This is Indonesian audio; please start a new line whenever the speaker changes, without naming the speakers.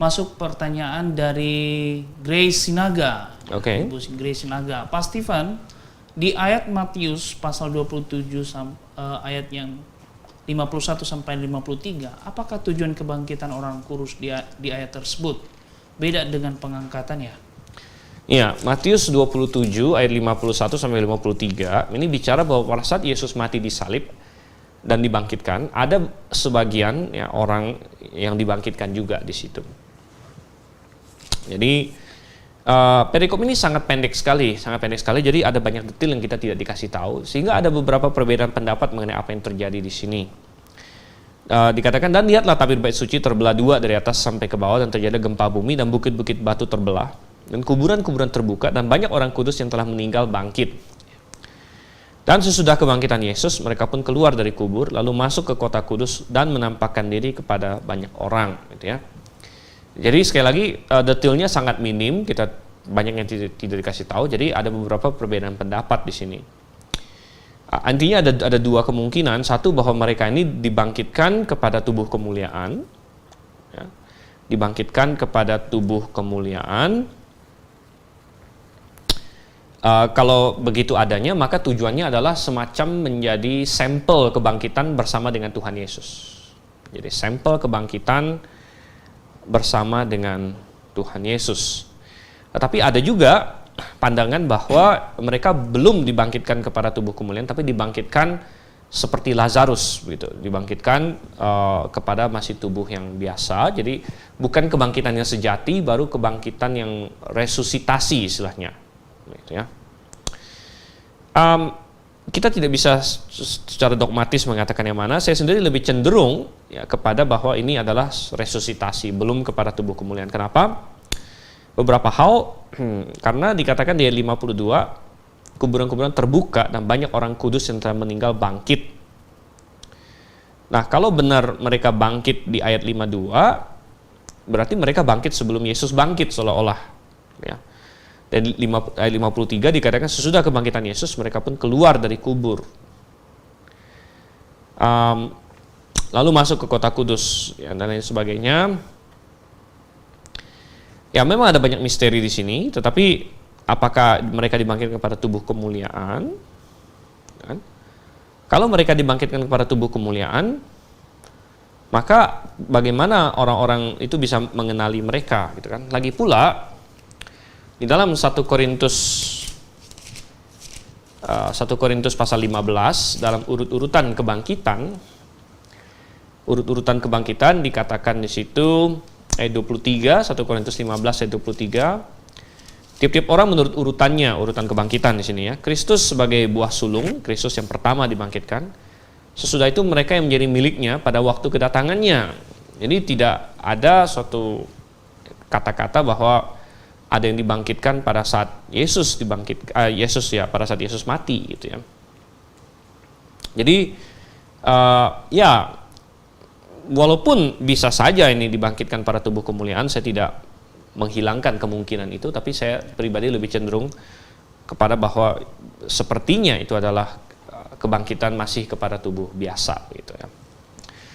masuk pertanyaan dari Grace Sinaga.
Oke.
Ibu Grace Sinaga. Pak Stephen, di ayat Matius pasal 27 ayat yang 51 sampai 53, apakah tujuan kebangkitan orang kurus di ayat tersebut beda dengan pengangkatannya?
Ya, Matius 27 ayat 51 sampai 53 ini bicara bahwa pada saat Yesus mati disalib dan dibangkitkan, ada sebagian ya orang yang dibangkitkan juga di situ. Jadi perikop ini sangat pendek sekali. Jadi ada banyak detail yang kita tidak dikasih tahu, sehingga ada beberapa perbedaan pendapat mengenai apa yang terjadi di sini. Dikatakan, dan lihatlah tabir bait suci terbelah dua dari atas sampai ke bawah, dan terjadi gempa bumi dan bukit-bukit batu terbelah dan kuburan-kuburan terbuka, dan banyak orang kudus yang telah meninggal bangkit. Dan sesudah kebangkitan Yesus, mereka pun keluar dari kubur lalu masuk ke kota kudus dan menampakkan diri kepada banyak orang, gitu ya. Jadi sekali lagi detailnya sangat minim, kita banyak yang tidak dikasih tahu. Jadi ada beberapa perbedaan pendapat di sini. Intinya ada dua kemungkinan. Satu, bahwa mereka ini dibangkitkan kepada tubuh kemuliaan, ya. Dibangkitkan kepada tubuh kemuliaan. Kalau begitu adanya, maka tujuannya adalah semacam menjadi sampel kebangkitan bersama dengan Tuhan Yesus. Jadi sampel kebangkitan bersama dengan Tuhan Yesus. Tetapi ada juga pandangan bahwa mereka belum dibangkitkan kepada tubuh kemuliaan, tapi dibangkitkan seperti Lazarus, begitu. Dibangkitkan kepada masih tubuh yang biasa. Jadi bukan kebangkitan yang sejati, baru kebangkitan yang resusitasi istilahnya, gitu ya. Kita tidak bisa secara dogmatis mengatakan yang mana. Saya sendiri lebih cenderung ya kepada bahwa ini adalah resusitasi, belum kepada tubuh kemuliaan. Kenapa? Beberapa hal, karena dikatakan di ayat 52, kuburan-kuburan terbuka dan banyak orang kudus yang telah meninggal bangkit. Nah, kalau benar mereka bangkit di ayat 52, berarti mereka bangkit sebelum Yesus bangkit seolah-olah, ya. Dan ayat 53 dikatakan sesudah kebangkitan Yesus mereka pun keluar dari kubur, lalu masuk ke kota kudus, ya, dan lain sebagainya. Ya, memang ada banyak misteri di sini, tetapi apakah mereka dibangkitkan kepada tubuh kemuliaan? Kan? Kalau mereka dibangkitkan kepada tubuh kemuliaan, maka bagaimana orang-orang itu bisa mengenali mereka, gitu kan? Lagi pula di dalam 1 Korintus pasal 15, dalam urutan kebangkitan dikatakan di situ ayat 23, 1 Korintus 15 ayat 23. Tiap-tiap orang menurut urutan kebangkitan di sini, ya. Kristus sebagai buah sulung, Kristus yang pertama dibangkitkan. Sesudah itu mereka yang menjadi miliknya pada waktu kedatangannya. Jadi tidak ada suatu kata-kata bahwa ada yang dibangkitkan pada saat pada saat Yesus mati, gitu ya. Jadi ya, walaupun bisa saja ini dibangkitkan pada tubuh kemuliaan, saya tidak menghilangkan kemungkinan itu, tapi saya pribadi lebih cenderung kepada bahwa sepertinya itu adalah kebangkitan masih kepada tubuh biasa, gitu ya.